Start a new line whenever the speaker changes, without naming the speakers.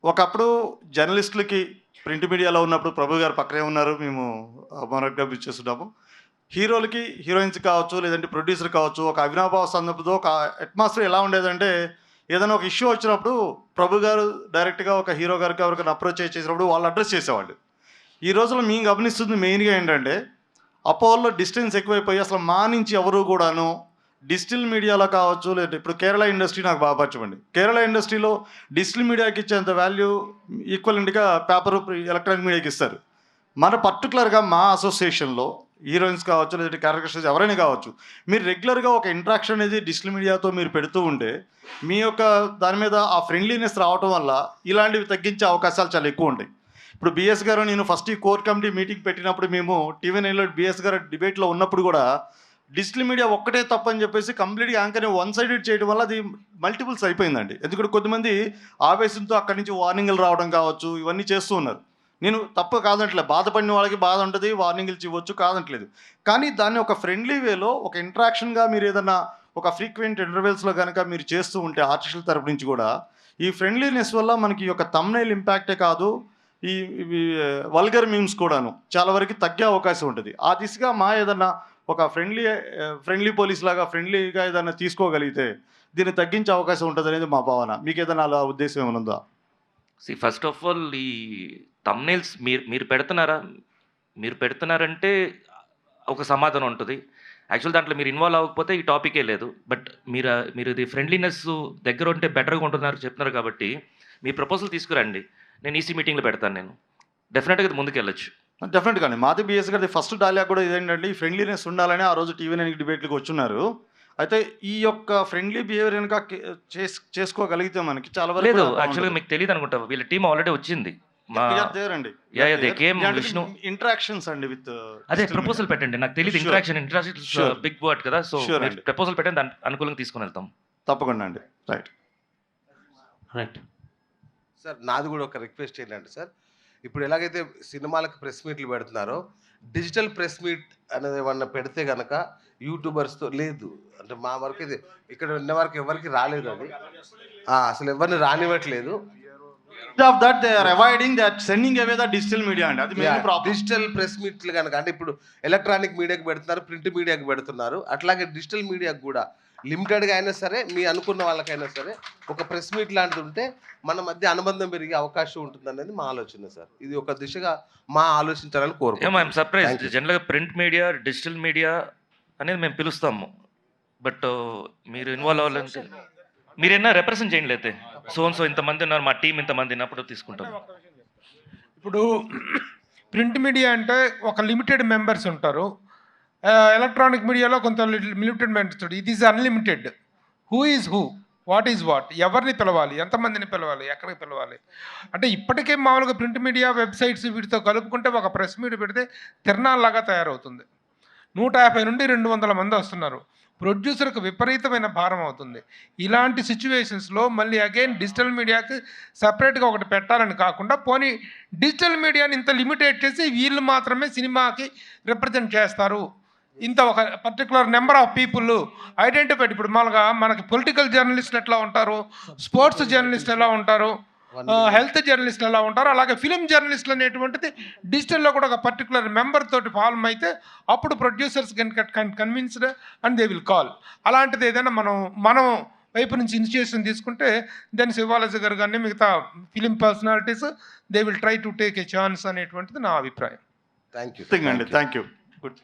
ఒకప్పుడు జర్నలిస్టులకి ప్రింట్ మీడియాలో ఉన్నప్పుడు ప్రభు గారు పక్కనే ఉన్నారు. మేము మరొకగా చేస్తున్నాము. హీరోలకి, హీరోయిన్స్ కావచ్చు, లేదంటే ప్రొడ్యూసర్ కావచ్చు, ఒక అవినాభావ సందర్భంతో ఒక అట్మాస్ఫియర్ ఎలా ఉండేదంటే, ఏదైనా ఒక ఇష్యూ వచ్చినప్పుడు ప్రభు గారు డైరెక్ట్‌గా ఒక హీరో గారికి ఎవరికైనా అప్రోచ్ చేసినప్పుడు వాళ్ళు అడ్రెస్ చేసేవాళ్ళు. ఈ రోజుల్లో మేము గమనిస్తుంది మెయిన్‌గా ఏంటంటే, అపోలో డిస్టెన్స్ ఎక్కువైపోయి అసలు మా నుంచి ఎవరు కూడాను డిజిటల్ మీడియాలో కావచ్చు, లేదంటే ఇప్పుడు కేరళ ఇండస్ట్రీ నాకు బాగా పరిచయమండి. కేరళ ఇండస్ట్రీలో డిజిటల్ మీడియాకి ఇచ్చేంత వాల్యూ ఈక్వలెంట్‌గా పేపర్, ఎలక్ట్రానిక్ మీడియాకి ఇస్తారు. మన పర్టికులర్‌గా మా అసోసియేషన్‌లో హీరోయిన్స్ కావచ్చు, లేదంటే క్యారెక్టర్స్ ఎవరైనా కావచ్చు, మీరు రెగ్యులర్‌గా ఒక ఇంటరాక్షన్ అనేది డిజిటల్ మీడియాతో మీరు పెడుతూ ఉంటే, మీ యొక్క దాని మీద ఆ ఫ్రెండ్లీనెస్ రావటం వల్ల ఇలాంటివి తగ్గించే అవకాశాలు చాలా ఎక్కువ ఉంటాయి. ఇప్పుడు బీఎస్ గారు నేను ఫస్ట్ ఈ కోర్ కమిటీ మీటింగ్ పెట్టినప్పుడు మేము టీవీ9లో బీఎస్ గారు డిబేట్లో ఉన్నప్పుడు కూడా డిజిటల్ మీడియా ఒక్కటే తప్పని చెప్పేసి కంప్లీట్గా యాంకర్ని వన్ సైడెడ్ చేయడం వల్ల అది మల్టిపుల్స్ అయిపోయిందండి. ఎందుకంటే కొద్దిమంది ఆవేశంతో అక్కడి నుంచి వార్నింగ్లు రావడం కావచ్చు, ఇవన్నీ చేస్తూ ఉన్నారు. నేను తప్పు కాదంటలేదు, బాధపడిన వాళ్ళకి బాధ ఉంటుంది, వార్నింగ్లు ఇవ్వచ్చు, కాదంటలేదు. కానీ దాన్ని ఒక ఫ్రెండ్లీ వేలో ఒక ఇంటరాక్షన్గా మీరు ఏదన్నా ఒక ఫ్రీక్వెంట్ ఇంటర్వెల్స్లో కనుక మీరు చేస్తూ ఉంటే ఆర్టిస్టుల తరపు నుంచి కూడా ఈ ఫ్రెండ్లీనెస్ వల్ల మనకి ఈ యొక్క థంబ్నెయిల్ ఇంపాక్టే కాదు, ఇవి వల్గర్ మీమ్స్ కూడాను చాలా వరకు తగ్గే అవకాశం ఉంటుంది. ఆ దిశగా మా ఏదన్నా ఒక ఫ్రెండ్లీ పోలీస్ లాగా ఫ్రెండ్లీగా ఏదైనా తీసుకోగలిగితే దీన్ని తగ్గించే అవకాశం ఉంటుంది అనేది మా భావన. మీకు ఏదైనా అలా ఉద్దేశం ఏమైనా ఉందా?
ఫస్ట్ ఆఫ్ ఆల్ ఈ థంబ్‌నెయిల్స్ మీరు పెడుతున్నారా? మీరు పెడుతున్నారంటే ఒక సమాధానం ఉంటుంది. యాక్చువల్ దాంట్లో మీరు ఇన్వాల్వ్ అవ్వకపోతే ఈ టాపికే లేదు. బట్ మీరు ఇది ఫ్రెండ్లీనెస్ దగ్గర ఉంటే బెటర్‌గా ఉంటున్నారు చెప్తున్నారు కాబట్టి మీ ప్రపోజల్ తీసుకురండి. నేను ఈసీ మీటింగ్‌లో పెడతాను నేను. డెఫినెట్‌గా ఇది ముందుకెళ్ళొచ్చు.
డెఫినెట్‌గానే. మాది బీఎస్ గారిది ఫస్ట్ డైలాగ్ కూడా ఇదేంటంటే, ఈ ఫ్రెండ్లీనెస్ ఉండాలని ఆ రోజు టీవీ9 డిబేట్‌లకి వచ్చున్నారు. అయితే ఈ యొక్క ఫ్రెండ్లీ బిహేవియర్ కనుక చేసుకోగలిగితే మనకి చాలా వరకు
లేదు,
కూడా
యాక్చువల్‌గా
బాగుంటది.
మీకు తెలీదనుకుంటా. వీళ్ళ టీమ్ ఆల్రెడీ వచ్చింది. మా
వి ఆర్ దేర్ అండి.
Yeah! They came Vishnu.
Interactions అండి విత్
అదే ప్రపోజల్ పెట్టండి. నాకు తెలీదు
Sure.
Interaction
Sure.
Big word కదా! సో
Sure
మీరు
అండి.
ప్రపోజల్ పెట్టండి, దాన్ని అనుకూలంగా తీసుకొని వెళ్తాం.
తప్పకుండా అండి.
రైట్.
సార్ నాది కూడా ఒక రిక్వెస్ట్ ఏంటంటే సార్, ఇప్పుడు ఎలాగైతే సినిమాలకు ప్రెస్ మీట్లు పెడుతున్నారో డిజిటల్ ప్రెస్ మీట్ అనేది ఏమన్నా పెడితే కనుక యూట్యూబర్స్తో లేదు అంటే మా వరకు ఇది ఇక్కడ ఉన్న వరకు ఎవరికి రాలేదు అది అసలు ఎవరిని రానివ్వట్లేదు.
Of that they are avoiding that sending away the digital media అండి. అది మెయిన్ ప్రాబ్లం.
డిజిటల్ ప్రెస్ మీట్లు కనుక అంటే ఇప్పుడు ఎలక్ట్రానిక్ మీడియాకి పెడుతున్నారు, ప్రింట్ మీడియాకి పెడుతున్నారు, అట్లాగే డిజిటల్ మీడియాకి కూడా లిమిటెడ్గా అయినా సరే మీ అనుకున్న వాళ్ళకైనా సరే ఒక ప్రెస్ మీట్ లాంటిది ఉంటే మన మధ్య అనుబంధం పెరిగే అవకాశం ఉంటుంది అనేది మా ఆలోచన సార్. ఇది ఒక దిశగా మా ఆలోచించాలని కోరుకుంటున్నాం.
I'm surprised. జనరల్‌గా ప్రింట్ మీడియా, డిజిటల్ మీడియా అనేది మేము పిలుస్తాము. బట్ మీరు ఇన్వాల్వ్ అవ్వాలంటే మీరైనా రిప్రజెంట్ చేయండి. అయితే సో అండ్ సో ఇంతమంది ఉన్నారు, మా టీం ఇంతమంది ఉన్నప్పుడు తీసుకుంటాం.
ఇప్పుడు ప్రింట్ మీడియా అంటే ఒక లిమిటెడ్ మెంబర్స్ ఉంటారు. ఎలక్ట్రానిక్ మీడియాలో కొంత లిమిటెడ్ మెంబర్స్ ఉంటారు. ఇది is unlimited. Who is who, what is what, ఎవరిని పిలవాలి, ఎంతమందిని పిలవాలి, ఎక్కడికి పిలవాలి అంటే ఇప్పటికే మామూలుగా ప్రింట్ మీడియా వెబ్సైట్స్ వీటితో కలుపుకుంటే ఒక ప్రెస్ మీట్ పెడితే తిరణాల్లాగా తయారవుతుంది. 150 నుండి 200 మంది వస్తున్నారు. ప్రొడ్యూసర్కి విపరీతమైన భారం అవుతుంది. ఇలాంటి సిచ్యువేషన్స్లో మళ్ళీ అగైన్ డిజిటల్ మీడియాకి సపరేట్గా ఒకటి పెట్టాలని కాకుండా పోనీ డిజిటల్ మీడియాని ఇంత లిమిటేట్ చేసి వీళ్ళు మాత్రమే సినిమాకి రిప్రజెంట్ చేస్తారు, ఇంత ఒక particular number of people identified. ఇప్పుడు మామూలుగా మనకి పొలిటికల్ జర్నలిస్టులు ఎట్లా ఉంటారు, స్పోర్ట్స్ జర్నలిస్టులు ఎలా ఉంటారు, హెల్త్ జర్నలిస్టులు ఎలా ఉంటారు, అలాగే ఫిలిం జర్నలిస్టులు అనేటువంటిది డిజిటల్లో కూడా ఒక పర్టికులర్ మెంబర్ తోటి ఫార్మ్ అయితే అప్పుడు producers convinced and they will call. అలాంటిది ఏదైనా మనం వైపు నుంచి ఇనిషియేషన్ తీసుకుంటే దెన్ శివాలజీ గారు కానీ మిగతా film personalities they will try to take a chance అనేటువంటిది నా అభిప్రాయం.
థ్యాంక్ యూ
అండి. Thank you. గుడ్.